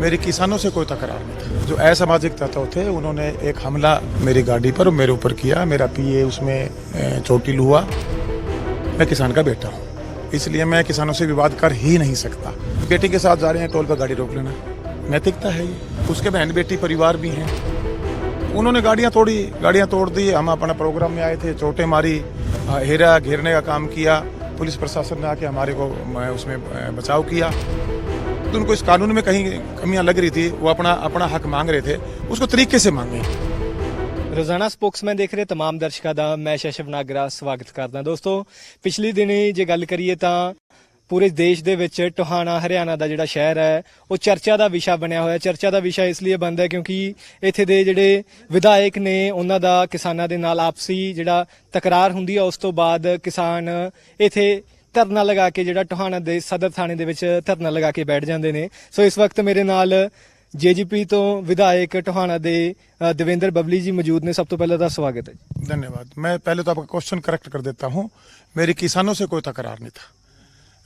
मेरे किसानों से कोई तकरार नहीं था। जो असामाजिक तत्व थे उन्होंने एक हमला मेरी गाड़ी पर मेरे ऊपर किया। मेरा पीए उसमें चोटिल हुआ। मैं किसान का बेटा हूँ, इसलिए मैं किसानों से विवाद कर ही नहीं सकता। बेटी के साथ जा रहे हैं, टोल पर गाड़ी रोक लेना नैतिकता है ये। उसके बहन बेटी परिवार भी हैं। उन्होंने गाड़ियाँ तोड़ दी। हम अपना प्रोग्राम में आए थे, चोटें मारी, हेरा घेरने का काम किया। पुलिस प्रशासन ने आके हमारे को उसमें बचाव किया। तो उनको इस कानून में कहीं कमियां लग रही थी, वो अपना हक मांग रहे थे, उसको तरीके से मांगे। ਰੋਜ਼ਾਨਾ ਸਪੋਕਸਮੈਨ ਦੇਖ ਰਹੇ तमाम ਦਰਸ਼ਕਾਂ ਦਾ ਮੈਂ ਸ਼ਸ਼ਵ ਨਾਗਰਾ ਸਵਾਗਤ ਕਰਦਾ। ਦੋਸਤੋ, ਪਿਛਲੀ ਦਿਨੀ ਜੇ ਗੱਲ ਕਰੀਏ ਤਾਂ ਪੂਰੇ ਦੇਸ਼ ਦੇ ਵਿੱਚ ਟੋਹਾਣਾ ਹਰਿਆਣਾ ਦਾ ਜਿਹੜਾ ਸ਼ਹਿਰ ਹੈ ਉਹ ਚਰਚਾ ਦਾ ਵਿਸ਼ਾ ਬਣਿਆ ਹੋਇਆ। ਚਰਚਾ ਦਾ ਵਿਸ਼ਾ ਇਸ ਲਈ ਬਣਦਾ ਕਿਉਂਕਿ ਇੱਥੇ ਦੇ ਜਿਹੜੇ ਵਿਧਾਇਕ ਨੇ ਉਹਨਾਂ ਦਾ ਕਿਸਾਨਾਂ ਦੇ ਨਾਲ ਆਪਸੀ ਜਿਹੜਾ ਤਕਰਾਰ ਹੁੰਦੀ ਹੈ, ਉਸ ਤੋਂ ਬਾਅਦ ਕਿਸਾਨ ਇੱਥੇ ਧਰਨਾ ਲਗਾ ਕੇ ਜਿਹੜਾ ਟੋਹਾਣਾ ਦੇ ਸਦਰ ਥਾਣੇ ਦੇ ਵਿੱਚ ਧਰਨਾ ਲਗਾ ਕੇ ਬੈਠ ਜਾਂਦੇ ਨੇ। ਸੋ ਇਸ ਵਕਤ ਮੇਰੇ ਨਾਲ जेजीपी तो विधायक टोहाना दे देवेंद्र बबली जी मौजूद ने। सब तो पहले स्वागत है जी। धन्यवाद। मैं पहले तो आपका क्वेश्चन करेक्ट कर देता हूँ। मेरे किसानों से कोई तकरार नहीं था।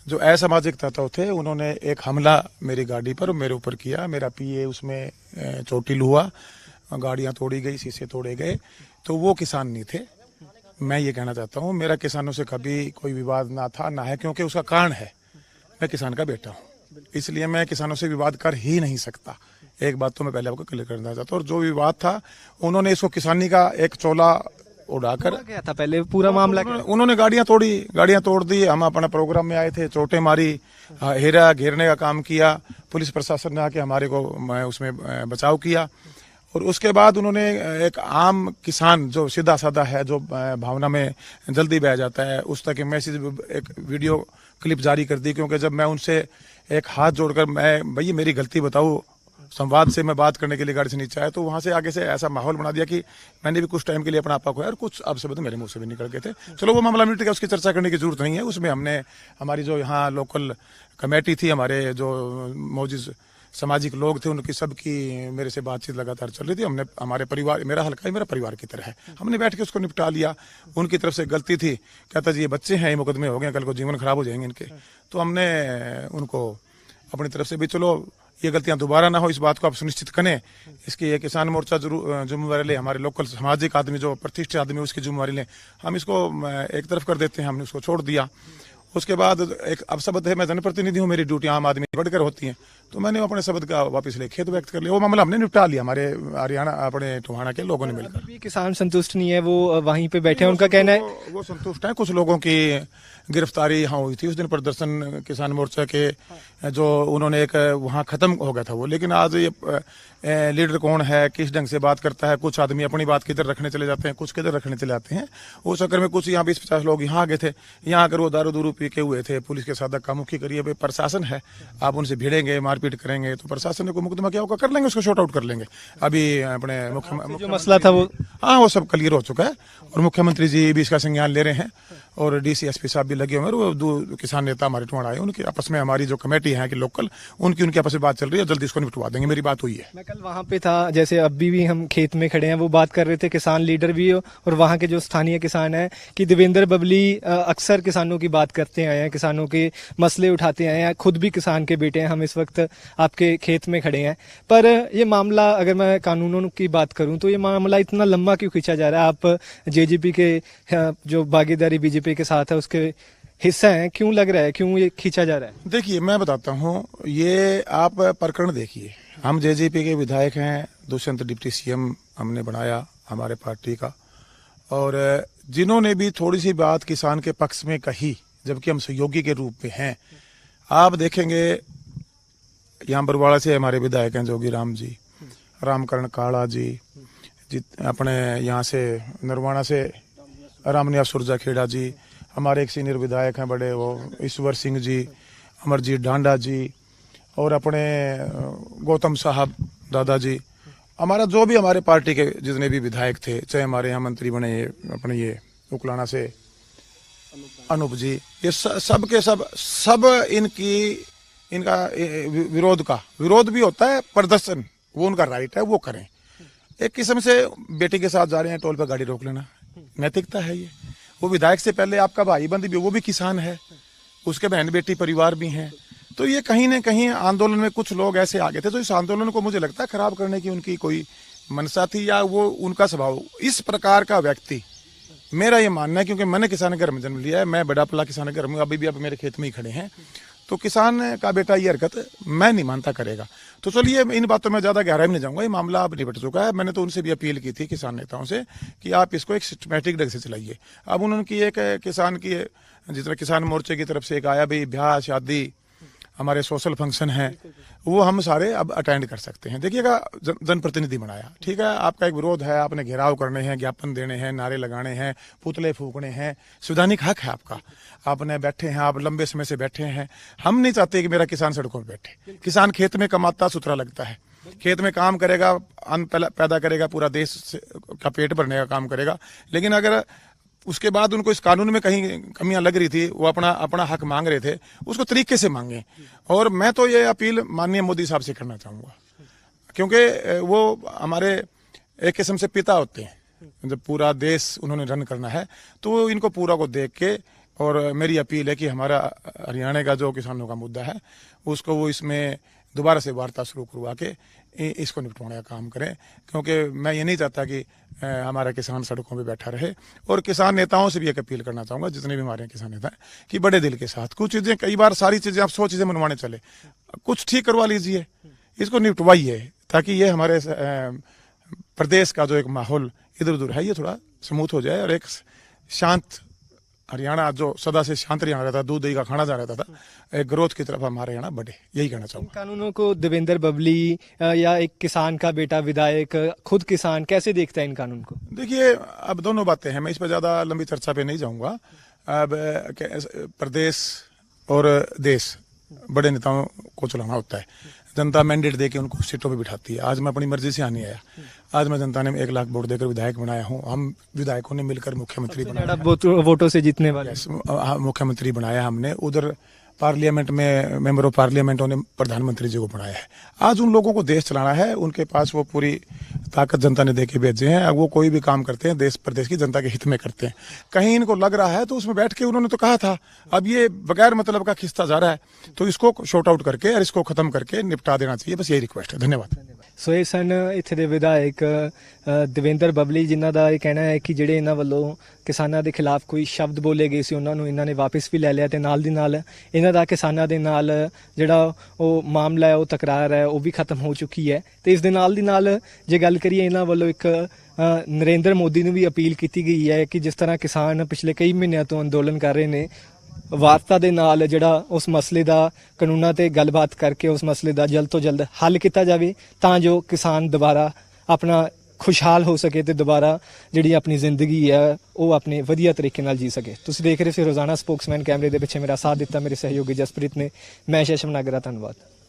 जो असामाजिक तत्व थे उन्होंने एक हमला मेरी गाड़ी पर मेरे ऊपर किया। मेरा पीए उसमें चोटिल हुआ, गाड़ियाँ तोड़ी गई, शीशे तोड़े गए। तो वो किसान नहीं थे। मैं ये कहना चाहता हूँ, मेरा किसानों से कभी कोई विवाद ना था ना है, क्योंकि उसका कारण है मैं किसान का बेटा हूँ, इसलिए मैं किसानों से विवाद कर ही नहीं सकता। एक बात तो मैं पहले आपको क्लियर करना चाहता हूँ। और जो विवाद था उन्होंने इसको किसानी का एक चोला उड़ाकर क्या था पहले पूरा मामला उन्होंने गाड़ियाँ तोड़ दी। हम अपना प्रोग्राम में आए थे, चोटें मारी, हेरा घेरने का काम किया। पुलिस प्रशासन ने आके हमारे को उसमें बचाव किया। और उसके बाद उन्होंने एक आम किसान जो सीधा साधा है, जो भावना में जल्दी बह जाता है, उस तक मैसेज एक वीडियो क्लिप जारी कर दी। क्योंकि जब मैं उनसे एक हाथ जोड़कर मैं भैया मेरी गलती बताओ, संवाद से मैं बात करने के लिए गाड़ी से नीचे आया, तो वहां से आगे से ऐसा माहौल बना दिया कि मैंने भी कुछ टाइम के लिए अपना आपा खोया और कुछ अब शब्द मेरे मुंह से भी निकल गए थे। चलो वो मामला मिट गया, उसकी चर्चा करने की जरूरत नहीं है। उसमें हमने हमारी जो यहाँ लोकल कमेटी थी, हमारे जो मौजूद सामाजिक लोग थे, उनकी सबकी मेरे से बातचीत लगातार चल रही थी। हमने हमारे परिवार, मेरा हल्का ही मेरा परिवार की तरह है, हमने बैठ के उसको निपटा लिया। उनकी तरफ से गलती थी, कहता जी ये बच्चे हैं, ये मुकदमे हो गए, कल को जीवन खराब हो जाएंगे इनके। तो हमने उनको अपनी तरफ से भी चलो ये गलतियां दोबारा ना हो, इस बात को आप सुनिश्चित करें। इसकी ये किसान मोर्चा जरूर जिम्मेवारी ले, हमारे लोकल सामाजिक आदमी जो प्रतिष्ठित आदमी उसकी जिम्मेवारी लें। हम इसको एक तरफ कर देते हैं, हमने उसको छोड़ दिया। उसके बाद एक अब शब्द है, मैं जनप्रतिनिधि हूँ, मेरी ड्यूटी आम आदमी बढ़कर होती है, तो मैंने अपने शब्द का वापस ले खेत व्यक्त कर लिया। वो मामला हमने निपटा लिया, हमारे हरियाणा अपने टोहाना के लोगों ने मिलकर। किसान संतुष्ट नहीं है, वो वहीं पे बैठे हैं, उनका कहना है वो संतुष्ट है। कुछ लोगों की गिरफ्तारी यहाँ हुई थी उस दिन, प्रदर्शन किसान मोर्चा के जो उन्होंने एक वहाँ खत्म हो गया था वो। लेकिन आज ये लीडर कौन है, किस ढंग से बात करता है, कुछ आदमी अपनी बात किधर रखने चले जाते हैं, कुछ किधर रखने चले जाते हैं। उस चक्कर में कुछ यहाँ 20-50 लोग यहाँ आ गए थे। यहाँ आकर वो दारू पी के हुए थे, पुलिस के साथ धक्का मुक्की करिए। भाई प्रशासन है, आप उनसे भिड़ेंगे, मारपीट करेंगे, तो प्रशासन ने कोई मुकदमा क्या होगा कर लेंगे, उसको शॉर्ट आउट कर लेंगे। अभी अपने जो मसला था वो वो सब क्लियर हो चुका है। और मुख्यमंत्री जी भी इसका संज्ञान ले रहे हैं और डीसी एसपी साहब भी लगे हुए हैं। वो 2 किसान नेता हमारे टोहाना आए, उनकी आपस में, हमारी जो कमेटी है कि लोकल, उनकी आपस में बात चल रही है, जल्दी इसको निपटवा देंगे। मेरी बात हुई है। मैं कल वहाँ पे था, जैसे अभी भी हम खेत में खड़े हैं, वो बात कर रहे थे किसान लीडर भी और वहाँ के जो स्थानीय किसान हैं कि देवेंद्र बबली अक्सर किसानों की बात करते आए हैं, किसानों के मसले उठाते आए हैं, खुद भी किसान के बेटे हैं। हम इस वक्त आपके खेत में खड़े हैं, पर ये मामला अगर मैं कानूनों की बात करूं तो ये मामला इतना लंबा क्यों खींचा जा रहा है? आप जेजीपी के जो भागीदारी बीजेपी के साथ है उसके हिस्सा है, क्यों लग रहा है, क्यों ये खींचा जा रहा है? देखिए मैं बताता हूँ, ये आप प्रकरण देखिए। हम जेजेपी के विधायक हैं, दुष्यंत डिप्टी सीएम हमने बनाया हमारे पार्टी का, और जिन्होंने भी थोड़ी सी बात किसान के पक्ष में कही, जबकि हम सहयोगी के रूप में हैं। आप देखेंगे यहाँ बरवाड़ा से हमारे विधायक हैं जोगी राम जी, रामकरण काला जी, अपने यहाँ से नरवाना से रामनिया सुरजा खेड़ा जी, हमारे एक सीनियर विधायक हैं बड़े, वो ईश्वर सिंह जी, अमरजीत ढांडा जी, और अपने गौतम साहब दादाजी, हमारा जो भी हमारे पार्टी के जितने भी विधायक थे, चाहे हमारे यहाँ मंत्री बने अपने ये उकलाना से अनूप जी, ये सब के सब इनका विरोध भी होता है, प्रदर्शन वो उनका राइट है, वो करें। एक किस्म से बेटी के साथ जा रहे हैं, टोल पर गाड़ी रोक लेना नैतिकता है ये। वो विधायक से पहले आपका भाई बंद भी, वो भी किसान है, उसके बहन बेटी परिवार भी हैं। तो ये कहीं ना कहीं आंदोलन में कुछ लोग ऐसे आ गए थे, तो इस आंदोलन को मुझे लगता है खराब करने की उनकी कोई मनसा थी या वो उनका स्वभाव। इस प्रकार का व्यक्ति, मेरा ये मानना है, क्योंकि मैंने किसान घर में जन्म लिया है, मैं बड़ा पला किसान घर में, अभी भी अब मेरे खेत में ही खड़े हैं, तो किसान का बेटा ये हरकत मैं नहीं मानता करेगा। तो चलिए इन बातों में ज्यादा गहराई में नहीं जाऊंगा, ये मामला अब निपट चुका है। मैंने तो उनसे भी अपील की थी, किसान नेताओं से, कि आप इसको एक सिस्टमैटिक ढंग से चलाइए। अब उन्होंने की एक किसान की, जितना किसान मोर्चे की तरफ से एक आया भाई, ब्याह शादी हमारे सोशल फंक्शन है, वो हम सारे अब अटेंड कर सकते हैं। देखिएगा, जनप्रतिनिधि बनाया, ठीक है, आपका एक विरोध है, आपने घेराव करने हैं, ज्ञापन देने हैं, नारे लगाने हैं, पुतले फूकने हैं, संवैधानिक हक है आपका, आपने बैठे हैं, आप लंबे समय से बैठे हैं। हम नहीं चाहते कि मेरा किसान सड़कों पर बैठे। किसान खेत में कमाता सुथरा लगता है, खेत में काम करेगा, अन्न पैदा करेगा, पूरा देश का पेट भरने का काम करेगा। लेकिन अगर उसके बाद उनको इस कानून में कहीं कमियां लग रही थी, वो अपना हक मांग रहे थे, उसको तरीके से मांगे। और मैं तो ये अपील माननीय मोदी साहब से करना चाहूंगा, क्योंकि वो हमारे एक किस्म से पिता होते हैं। जब पूरा देश उन्होंने रन करना है तो इनको पूरा को देख के, और मेरी अपील है कि हमारा हरियाणा का जो किसानों का मुद्दा है उसको वो इसमें दोबारा से वार्ता शुरू करवा के इसको निपटाने का काम करें, क्योंकि मैं ये नहीं चाहता कि हमारा किसान सड़कों पे बैठा रहे। और किसान नेताओं से भी एक अपील करना चाहूंगा, जितने भी हमारे किसान नेता हैं, कि बड़े दिल के साथ कुछ चीजें, कई बार सारी चीजें आप 100 चीजें मनवाने चले, कुछ ठीक करवा लीजिए, इसको निपटवाइए, ताकि ये हमारे प्रदेश का जो एक माहौल इधर उधर है ये थोड़ा स्मूथ हो जाए, और एक शांत हरियाणा, जो सदा से शांत हरियाणा रहता था, दूध दही का खाना जा रहता था, एक ग्रोथ की तरफ हमारे हरियाणा बढ़े, यही कहना चाहूंगा। कानूनों को देवेंद्र बबली या एक किसान का बेटा विधायक, खुद किसान, कैसे देखता है इन कानून को? देखिए, अब दोनों बातें हैं, मैं इस पर ज्यादा लंबी चर्चा पे नहीं जाऊंगा। अब प्रदेश और देश बड़े नेताओं को चलाना होता है, जनता मैंडेट देके उनको सीटों पे बिठाती है। आज मैं अपनी मर्जी से आ नहीं आया, आज मैं जनता ने 1 लाख वोट देकर विधायक बनाया हूँ, हम विधायकों ने मिलकर मुख्यमंत्री बनाया, वोटों से जीतने वाले मुख्यमंत्री बनाया हमने। उधर पार्लियामेंट में मेंबर ऑफ पार्लियामेंट ने प्रधानमंत्री जी को बनाया है। आज उन लोगों को देश चलाना है, उनके पास वो पूरी ताकत जनता ने देके भेजे हैं। अब वो कोई भी काम करते हैं देश प्रदेश की जनता के हित में करते हैं। कहीं इनको लग रहा है तो उसमें बैठ के उन्होंने तो कहा था, अब ये बगैर मतलब का खिस्ता जा रहा है, तो इसको शॉर्ट आउट करके और इसको खत्म करके निपटा देना चाहिए। बस यही रिक्वेस्ट है। धन्यवाद। ਸੋ ਇਹ ਸਨ ਇੱਥੇ ਦੇ ਵਿਧਾਇਕ ਦੇਵੇਂਦਰ ਬਬਲੀ, ਜਿਨ੍ਹਾਂ ਦਾ ਇਹ ਕਹਿਣਾ ਹੈ ਕਿ ਜਿਹੜੇ ਇਹਨਾਂ ਵੱਲੋਂ ਕਿਸਾਨਾਂ ਦੇ ਖਿਲਾਫ ਕੋਈ ਸ਼ਬਦ ਬੋਲੇ ਗਏ ਸੀ ਉਹਨਾਂ ਨੂੰ ਇਹਨਾਂ ਨੇ ਵਾਪਸ ਵੀ ਲੈ ਲਿਆ, ਤੇ ਨਾਲ ਦੀ ਨਾਲ ਇਹਨਾਂ ਦਾ ਕਿਸਾਨਾਂ ਦੇ ਨਾਲ ਜਿਹੜਾ ਉਹ ਮਾਮਲਾ ਹੈ, ਉਹ ਤਕਰਾਰ ਹੈ, ਉਹ ਵੀ ਖਤਮ ਹੋ ਚੁੱਕੀ ਹੈ। ਤੇ ਇਸ ਦੇ ਨਾਲ ਦੀ ਨਾਲ ਜੇ ਗੱਲ ਕਰੀਏ, ਇਹਨਾਂ ਵੱਲੋਂ ਇੱਕ ਨਰਿੰਦਰ ਮੋਦੀ ਨੂੰ ਵੀ ਅਪੀਲ ਕੀਤੀ ਗਈ ਹੈ ਕਿ ਜਿਸ ਤਰ੍ਹਾਂ ਕਿਸਾਨ ਪਿਛਲੇ ਕਈ ਮਹੀਨਿਆਂ ਤੋਂ ਅੰਦੋਲਨ ਕਰ ਰਹੇ ਨੇ, ਵਾਰਤਾ ਦੇ ਨਾਲ ਜਿਹੜਾ ਉਸ ਮਸਲੇ ਦਾ ਕਾਨੂੰਨਾਂ ਤੇ ਗੱਲਬਾਤ ਕਰਕੇ ਉਸ ਮਸਲੇ ਦਾ ਜਲਦ ਤੋਂ ਜਲਦ ਹੱਲ ਕੀਤਾ ਜਾਵੇ, ਤਾਂ ਜੋ ਕਿਸਾਨ ਦੁਬਾਰਾ ਆਪਣਾ ਖੁਸ਼ਹਾਲ ਹੋ ਸਕੇ ਤੇ ਦੁਬਾਰਾ ਜਿਹੜੀ ਆਪਣੀ ਜ਼ਿੰਦਗੀ ਹੈ ਉਹ ਆਪਣੇ ਵਧੀਆ ਤਰੀਕੇ ਨਾਲ ਜੀ ਸਕੇ। ਤੁਸੀਂ ਦੇਖ ਰਹੇ ਸੀ ਰੋਜ਼ਾਨਾ ਸਪੋਕਸਮੈਨ, ਕੈਮਰੇ ਦੇ ਪਿੱਛੇ ਮੇਰਾ ਸਾਥ ਦਿੱਤਾ ਮੇਰੇ ਸਹਿਯੋਗੀ ਜਸਪ੍ਰੀਤ ਨੇ। ਮੈਂ ਸ਼ਸ਼ਮ ਨਾਗਰਾ, ਧੰਨਵਾਦ।